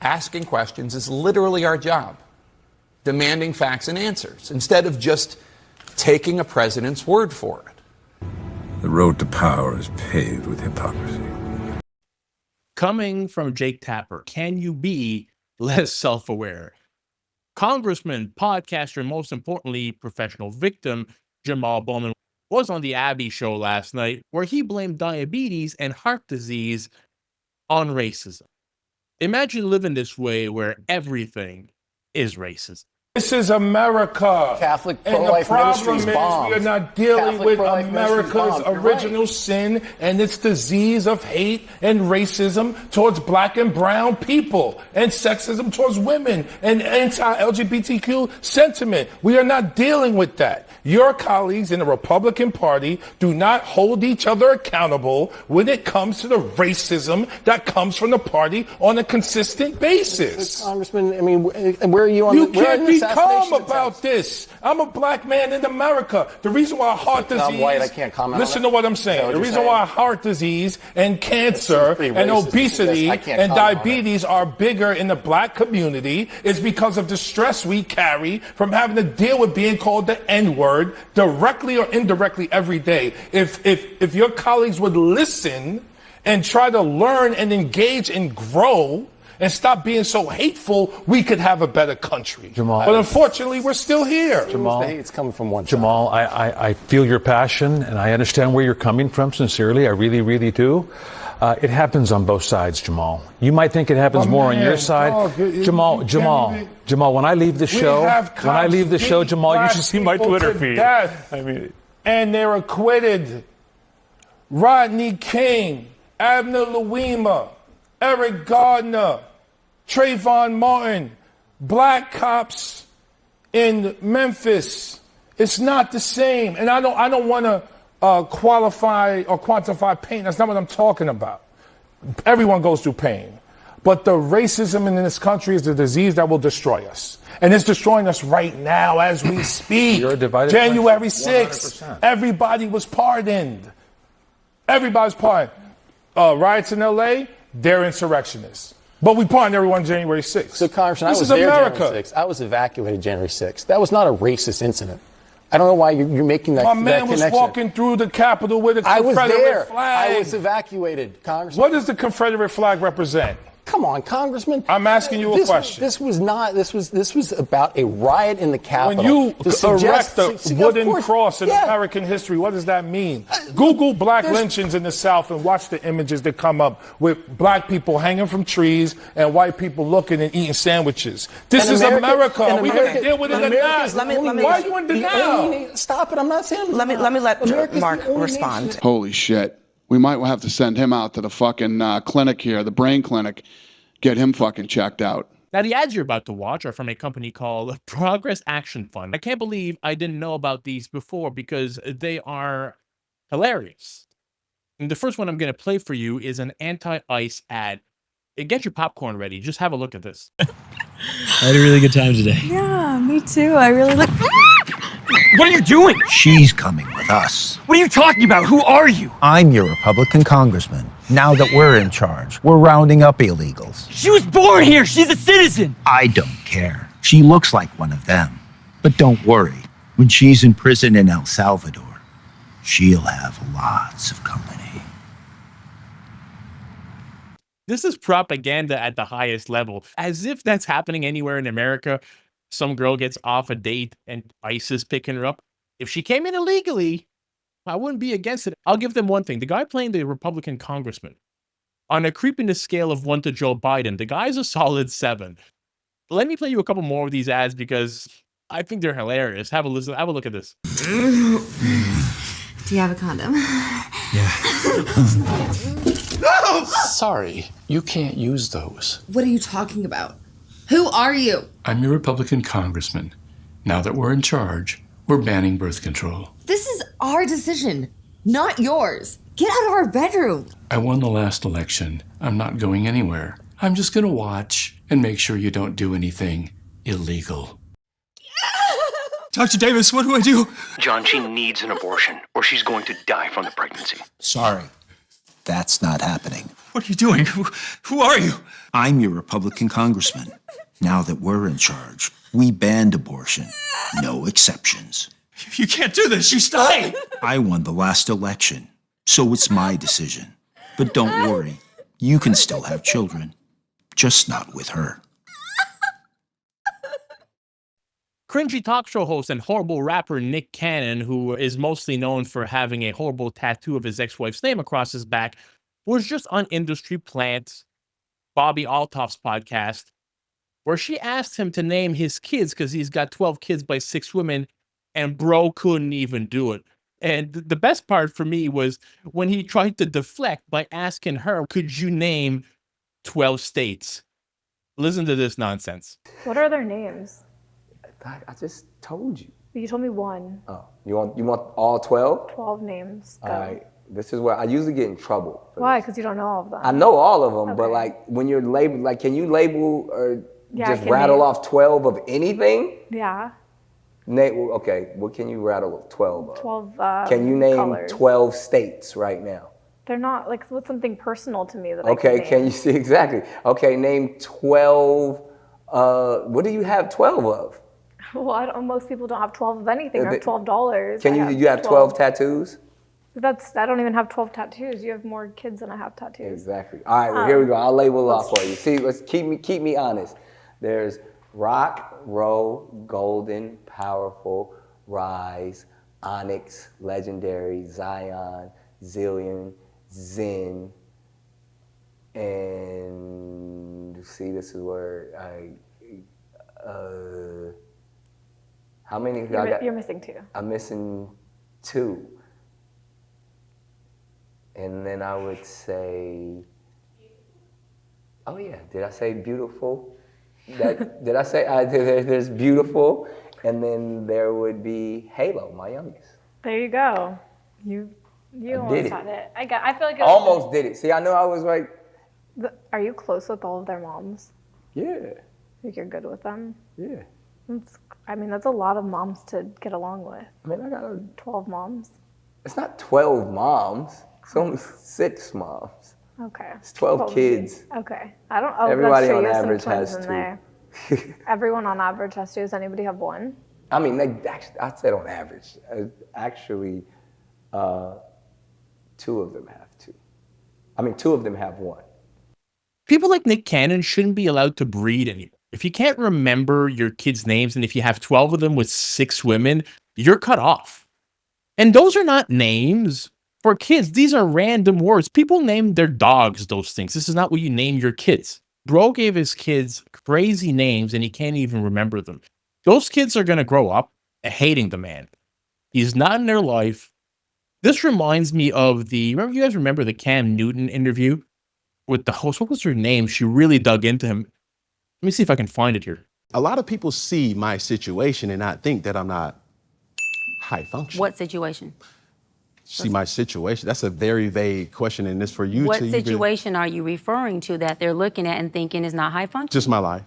Asking questions is literally our job. Demanding facts and answers, instead of just taking a president's word for it. The road to power is paved with hypocrisy. Coming from Jake Tapper, can you be less self-aware? Congressman, podcaster, and most importantly, professional victim, Jamal Bowman, was on the Abby show last night, where he blamed diabetes and heart disease on racism. Imagine living this way where everything is racist. This is America. Catholic and pro-life the problem ministries is bombed. we are not dealing Catholic with pro-life America's ministries bombed. original sin and its disease of hate and racism towards black and brown people and sexism towards women and anti-LGBTQ sentiment. We are not dealing with that. Your colleagues in the Republican Party do not hold each other accountable when it comes to the racism that comes from the party on a consistent basis. Congressman, I mean, where are you on You the... can't be calm about this. I'm a black man in America. The reason why heart disease... I'm white, I can't comment Listen on to what I'm saying. The reason why heart disease and cancer and obesity and diabetes are bigger in the black community is because of the stress we carry from having to deal with being called the N-word directly or indirectly every day. If your colleagues would listen and try to learn and engage and grow and stop being so hateful, we could have a better country. Jamal, but unfortunately, we're still here. Jamal, the hate's coming from one side. Jamal, I feel your passion, and I understand where you're coming from, sincerely. I really, really do. It happens on both sides, Jamal. You might think it happens more on your side. Jamal, when I leave the show, Jamal, you should see my Twitter feed. I mean, and they're acquitted. Rodney King, Abner Louima, Eric Gardner, Trayvon Martin, black cops in Memphis. It's not the same. And I don't want to qualify or quantify pain. That's not what I'm talking about. Everyone goes through pain. But the racism in this country is the disease that will destroy us. And it's destroying us right now as we speak. January 6th, everybody was pardoned. Everybody's pardoned. Riots in L.A., they're insurrectionists. But we pardoned everyone January 6th. So, Congressman, this I was is there America. January 6th. I was evacuated January 6th. That was not a racist incident. I don't know why you're making that connection. My man was walking through the Capitol with a Confederate flag. I was evacuated, Congressman. What does the Confederate flag represent? Come on, Congressman. I'm asking you a question. This was about a riot in the Capitol. When you erect a wooden cross in American history, what does that mean? Google black lynchings in the South and watch the images that come up with black people hanging from trees and white people looking and eating sandwiches. This is America. Are we going to deal with it or not? Why are you in denial? Stop it. I'm not saying Let me let Mark respond. Holy shit. We might have to send him out to the fucking clinic here, the brain clinic, get him fucking checked out. Now, the ads you're about to watch are from a company called Progress Action Fund. I can't believe I didn't know about these before because they are hilarious. And the first one I'm going to play for you is an anti-ice ad. Get your popcorn ready. Just have a look at this. I had a really good time today. Yeah, me too. I really look... What are you doing? She's coming with us. What are you talking about? Who are you? I'm your Republican congressman. Now that we're in charge, we're rounding up illegals. She was born here. She's a citizen. I don't care. She looks like one of them. But don't worry. When she's in prison in El Salvador, she'll have lots of company. This is propaganda at the highest level. As if that's happening anywhere in America. Some girl gets off a date and ICE is picking her up. If she came in illegally, I wouldn't be against it. I'll give them one thing. The guy playing the Republican congressman, on a creepiness scale of 1 to Joe Biden, the guy's a solid 7. Let me play you a couple more of these ads because I think they're hilarious. Have a listen. Have a look at this. Do you have a condom? Yeah. No! Sorry, you can't use those. What are you talking about? Who are you? I'm your Republican congressman. Now that we're in charge, we're banning birth control. This is our decision, not yours. Get out of our bedroom. I won the last election. I'm not going anywhere. I'm just gonna watch and make sure you don't do anything illegal. Dr. Davis, what do I do? John, she needs an abortion or she's going to die from the pregnancy. Sorry, that's not happening. What are you doing? Who are you? I'm your Republican congressman. Now that we're in charge, we banned abortion. No exceptions. You can't do this. She's dying. I won the last election, so it's my decision. But don't worry, you can still have children, just not with her. Cringy talk show host and horrible rapper Nick Cannon, who is mostly known for having a horrible tattoo of his ex-wife's name across his back, was just on Industry Plant, Bobby Altoff's podcast, where she asked him to name his kids because he's got 12 kids by 6 women, and bro couldn't even do it. And the best part for me was when he tried to deflect by asking her, could you name 12 states? Listen to this nonsense. What are their names? I just told you. You told me one. Oh, you want all 12? 12 names. Go. All right. This is where I usually get in trouble. Why? Because you don't know all of them. I know all of them, but like when you're labeled, like can you label or just rattle off 12 of anything? Yeah. Okay, what can you rattle off 12 of? 12 Can you name colors. 12 states right now? They're not, like, what's something personal to me that Okay, I can you see exactly? Okay, name 12, what do you have 12 of? Well, most people don't have 12 of anything. I have $12. Can you have 12 tattoos? I don't even have 12 tattoos. You have more kids than I have tattoos. Exactly. All right, well, here we go. I'll label it off for you. See, let's keep me honest. There's rock, roll, golden, powerful, rise, onyx, legendary, Zion, zillion, zen, and see, this is where how many? You're missing 2. I'm missing 2. And then I would say, oh yeah, did I say beautiful? Did I say, there's beautiful, and then there would be Halo, my youngest. There you go. You almost had it. I feel like almost did it. See, I know I was right. Are you close with all of their moms? Yeah. Think you're good with them? Yeah. That's a lot of moms to get along with. I mean, I got 12 moms. It's not 12 moms. It's only 6 moms. Okay. It's 12 kids. Okay. I don't. Oh, everybody that's true. on average has 2. Everyone on average has 2. Does anybody have 1? I mean, I said on average. Actually, 2 of them have 2. I mean, 2 of them have 1. People like Nick Cannon shouldn't be allowed to breed anymore. If you can't remember your kids' names, and if you have 12 of them with 6 women, you're cut off. And those are not names for kids. These are random words. People name their dogs those things. This is not what you name your kids. Bro gave his kids crazy names, and he can't even remember them. Those kids are going to grow up hating the man. He's not in their life. This reminds me of you guys remember the Cam Newton interview with the host? What was her name? She really dug into him. Let me see if I can find it here. A lot of people see my situation and not think that I'm not high function. What situation? See my situation? That's a very vague question, and it's for you what to situation are you referring to that they're looking at and thinking is not high function? Just my life.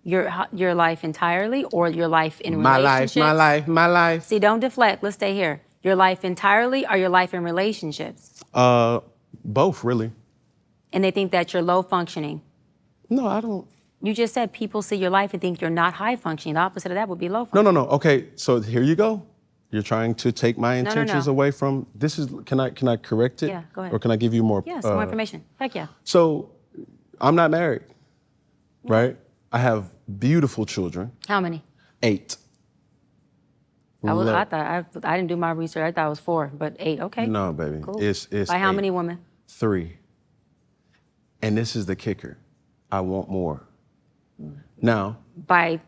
Your life entirely, or your life in relationships? My life. See, don't deflect. Let's stay here. Your life entirely, or your life in relationships? Both, really. And they think that you're low functioning? No, I don't. You just said people see your life and think you're not high functioning. The opposite of that would be low functioning. No. Okay, so here you go. You're trying to take my intentions away from this. Can I correct it? Yeah, go ahead. Or can I give you more? Yes, more information. Heck yeah. So, I'm not married, right? I have beautiful children. How many? 8. I didn't do my research. I thought it was 4, but 8. Okay. No, baby. Cool. It's by how 8. many women? 3. And this is the kicker. I want more. Now. By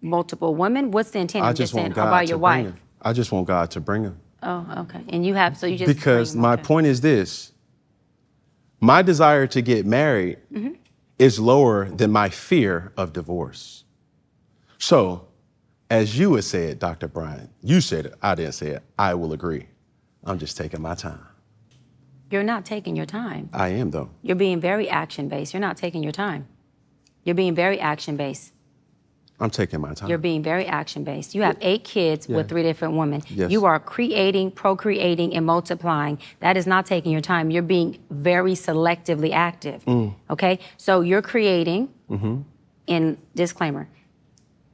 multiple women? What's the intent? I just want God about your wife? Him. I just want God to bring him. Oh, okay. And you just because my point is this: my desire to get married is lower than my fear of divorce. So, as you would say it, Dr. Brian, you said it. I didn't say it. I will agree. I'm just taking my time. You're not taking your time. I am, though. You're being very action-based. You're not taking your time. You're being very action-based. I'm taking my time. You're being very action-based. You have 8 kids with 3 different women. Yes. You are creating, procreating, and multiplying. That is not taking your time. You're being very selectively active, okay? So you're creating, in disclaimer,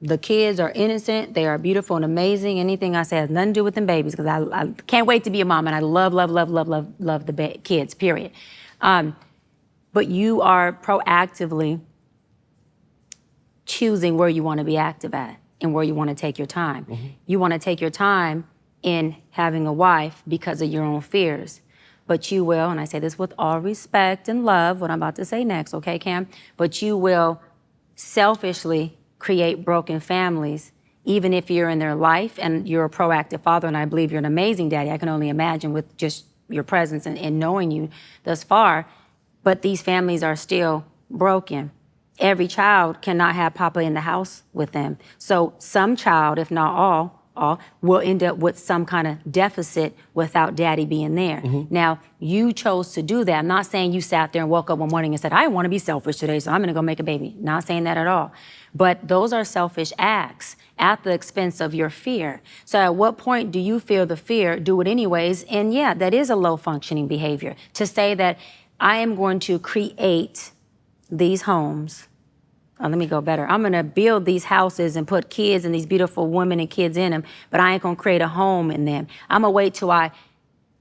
the kids are innocent, they are beautiful and amazing. Anything I say has nothing to do with them babies, because I can't wait to be a mom, and I love the kids, period. But you are proactively choosing where you want to be active at and where you want to take your time. You want to take your time in having a wife because of your own fears. But you will, and I say this with all respect and love, what I'm about to say next, okay, Cam? But you will selfishly create broken families, even if you're in their life and you're a proactive father, and I believe you're an amazing daddy. I can only imagine with just your presence and knowing you thus far. But these families are still broken. Every child cannot have Papa in the house with them. So some child, if not all, will end up with some kind of deficit without Daddy being there. Now, you chose to do that. I'm not saying you sat there and woke up one morning and said, I want to be selfish today, so I'm going to go make a baby. Not saying that at all. But those are selfish acts at the expense of your fear. So at what point do you feel the fear, do it anyways? And yeah, that is a low functioning behavior. To say that I am going to create these homes. Let me go better. I'm going to build these houses and put kids and these beautiful women and kids in them, but I ain't going to create a home in them. I'm going to wait till I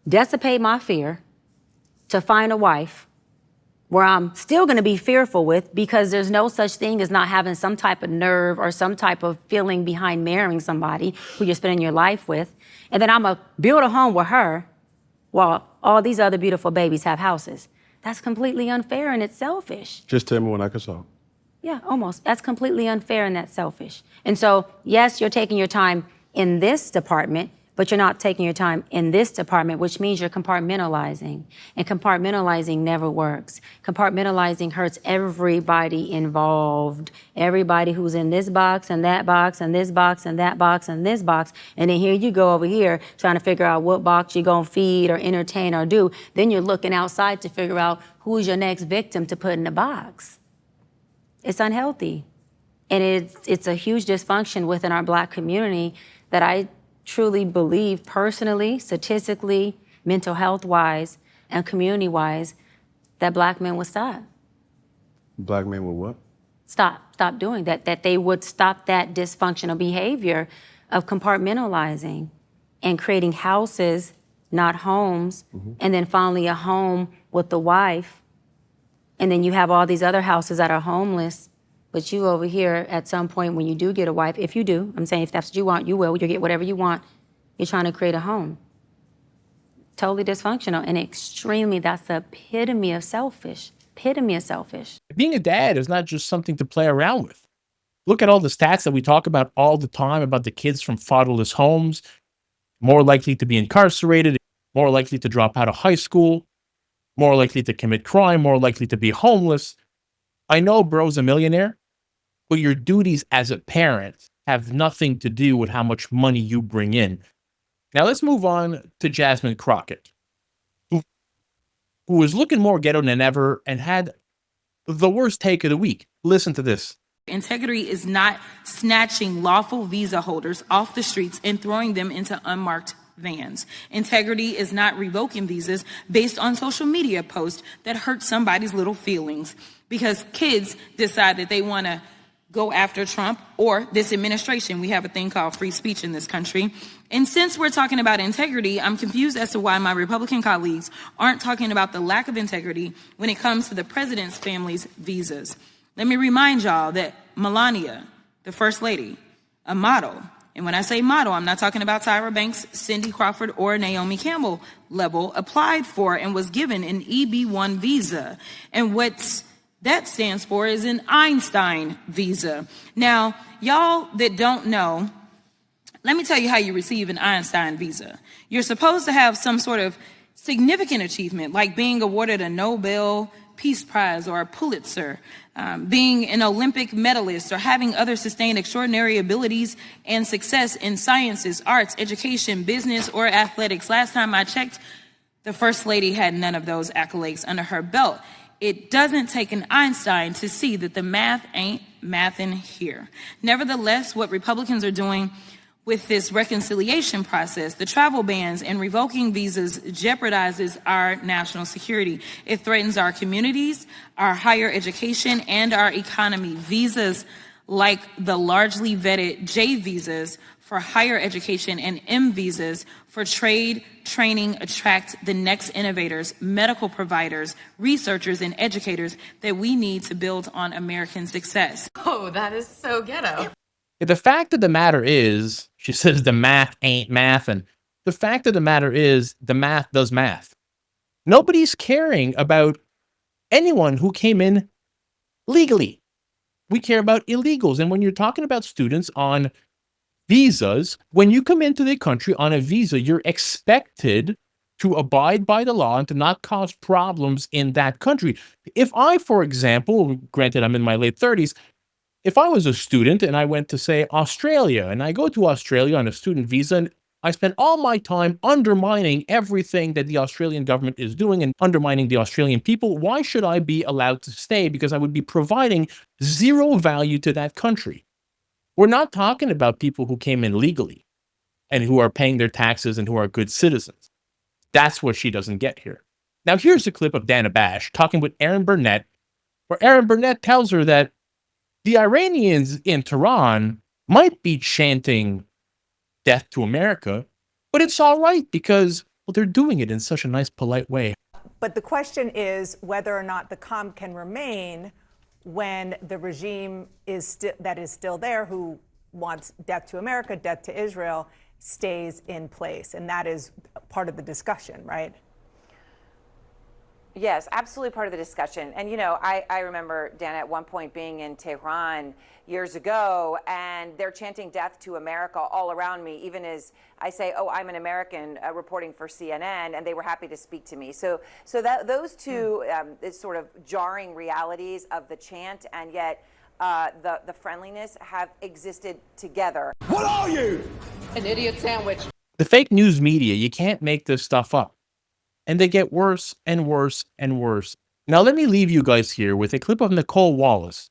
dissipate my fear to find a wife where I'm still going to be fearful with, because there's no such thing as not having some type of nerve or some type of feeling behind marrying somebody who you're spending your life with. And then I'm going to build a home with her while all these other beautiful babies have houses. That's completely unfair and it's selfish. Just tell me when I can solve. Yeah, almost. That's completely unfair and that's selfish. And so, yes, you're taking your time in this department, but you're not taking your time in this department, which means you're compartmentalizing. And compartmentalizing never works. Compartmentalizing hurts everybody involved. Everybody who's in this box and that box and this box and that box and this box. And then here you go over here trying to figure out what box you're going to feed or entertain or do. Then you're looking outside to figure out who's your next victim to put in the box. It's unhealthy. And it's a huge dysfunction within our Black community that I truly believe personally, statistically, mental health-wise, and community-wise, that Black men would stop. Black men would what? Stop doing that, that they would stop that dysfunctional behavior of compartmentalizing and creating houses, not homes, and then finally a home with the wife. And then you have all these other houses that are homeless, but you over here at some point when you do get a wife, if you do, I'm saying if that's what you want, you will, you'll get whatever you want. You're trying to create a home. Totally dysfunctional and extremely, that's the epitome of selfish. Epitome of selfish. Being a dad is not just something to play around with. Look at all the stats that we talk about all the time about the kids from fatherless homes, more likely to be incarcerated, more likely to drop out of high school, more likely to commit crime, more likely to be homeless. I know bro's a millionaire, but your duties as a parent have nothing to do with how much money you bring in. Now let's move on to Jasmine Crockett, who was looking more ghetto than ever and had the worst take of the week. Listen to this. Integrity is not snatching lawful visa holders off the streets and throwing them into unmarked vans. Integrity is not revoking visas based on social media posts that hurt somebody's little feelings because kids decide that they want to go after Trump or this administration. We have a thing called free speech in this country. And since we're talking about integrity, I'm confused as to why my Republican colleagues aren't talking about the lack of integrity when it comes to the president's family's visas. Let me remind y'all that Melania, the first lady, a model, and when I say model, I'm not talking about Tyra Banks, Cindy Crawford, or Naomi Campbell level, applied for and was given an EB-1 visa. And what that stands for is an Einstein visa. Now, y'all that don't know, let me tell you how you receive an Einstein visa. You're supposed to have some sort of significant achievement, like being awarded a Nobel Peace Prize or a Pulitzer, being an Olympic medalist, or having other sustained extraordinary abilities and success in sciences, arts, education, business, or athletics. Last time I checked, the First Lady had none of those accolades under her belt. It doesn't take an Einstein to see that the math ain't mathin' here. Nevertheless, what Republicans are doing with this reconciliation process, the travel bans and revoking visas, jeopardizes our national security. It threatens our communities, our higher education, and our economy. Visas like the largely vetted J visas for higher education and M visas for trade, training, attract the next innovators, medical providers, researchers, and educators that we need to build on American success. Oh, that is so ghetto. The fact of the matter is, she says the math ain't math, and the fact of the matter is the math does math. Nobody's caring about anyone who came in legally. We care about illegals. And when you're talking about students on visas, when you come into the country on a visa, you're expected to abide by the law and to not cause problems in that country. If I, for example, granted I'm in my late 30s, if I was a student and I went to, say, Australia, and I go to Australia on a student visa, and I spend all my time undermining everything that the Australian government is doing and undermining the Australian people, why should I be allowed to stay? Because I would be providing zero value to that country. We're not talking about people who came in legally and who are paying their taxes and who are good citizens. That's what she doesn't get here. Now, here's a clip of Dana Bash talking with Erin Burnett, where Erin Burnett tells her that the Iranians in Tehran might be chanting death to America, but it's all right because, well, they're doing it in such a nice, polite way. But the question is whether or not the calm can remain when the regime that is still there, who wants death to America, death to Israel, stays in place. And that is part of the discussion, right? Yes, absolutely part of the discussion. And, you know, I remember, Dan, at one point being in Tehran years ago, and they're chanting death to America all around me, even as I say, oh, I'm an American reporting for CNN, and they were happy to speak to me. So that those two sort of jarring realities of the chant and yet the friendliness have existed together. What are you? An idiot sandwich. The fake news media, you can't make this stuff up. And they get worse and worse and worse. Now, let me leave you guys here with a clip of Nicolle Wallace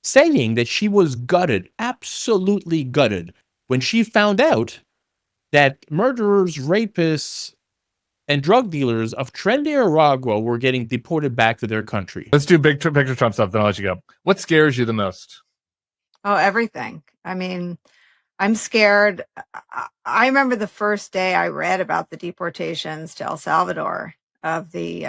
saying that she was gutted, absolutely gutted, when she found out that murderers, rapists, and drug dealers of Nicaragua were getting deported back to their country. Let's do big picture Trump stuff, then I'll let you go. What scares you the most? Oh, everything. I mean, I'm scared. I remember the first day I read about the deportations to El Salvador of the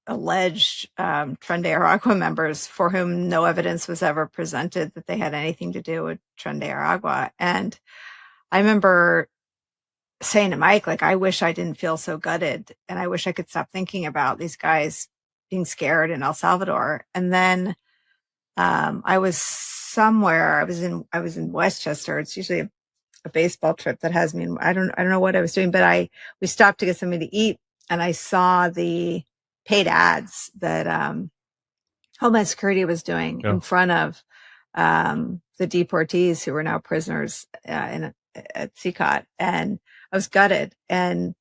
alleged Nicaragua members for whom no evidence was ever presented that they had anything to do with Nicaragua. And I remember saying to Mike, like, I wish I didn't feel so gutted, and I wish I could stop thinking about these guys being scared in El Salvador. And then I was somewhere. I was in Westchester. It's usually a baseball trip that has me. I don't know what I was doing, but we stopped to get something to eat, and I saw the paid ads that Homeland Security was doing in front of the deportees who were now prisoners at CCOT, and I was gutted. And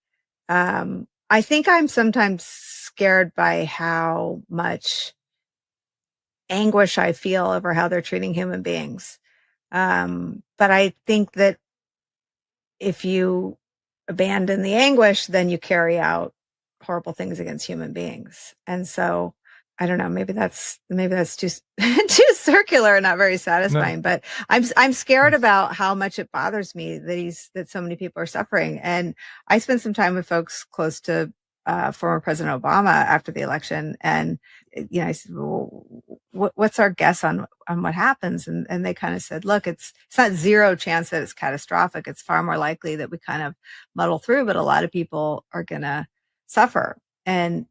I think I'm sometimes scared by how much anguish I feel over how they're treating human beings. But I think that if you abandon the anguish, then you carry out horrible things against human beings. And so I don't know, maybe that's too too circular and not very satisfying. No. But I'm scared about how much it bothers me that so many people are suffering. And I spent some time with folks close to former President Obama after the election, and I said, well, what's our guess on what happens? And they kind of said, look, it's not zero chance that it's catastrophic. It's far more likely that we kind of muddle through, but a lot of people are gonna suffer. And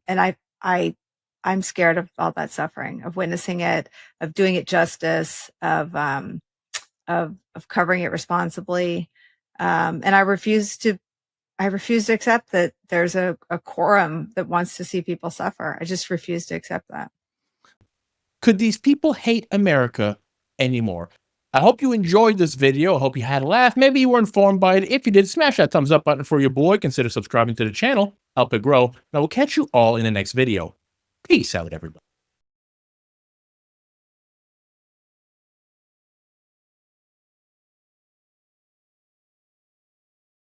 I'm scared of all that suffering, of witnessing it, of doing it justice, of covering it responsibly. And I refuse to accept that there's a quorum that wants to see people suffer. I just refuse to accept that. Could these people hate America anymore? I hope you enjoyed this video. I hope you had a laugh. Maybe you were informed by it. If you did, smash that thumbs up button for your boy. Consider subscribing to the channel. Help it grow. And I will catch you all in the next video. Peace out, everybody.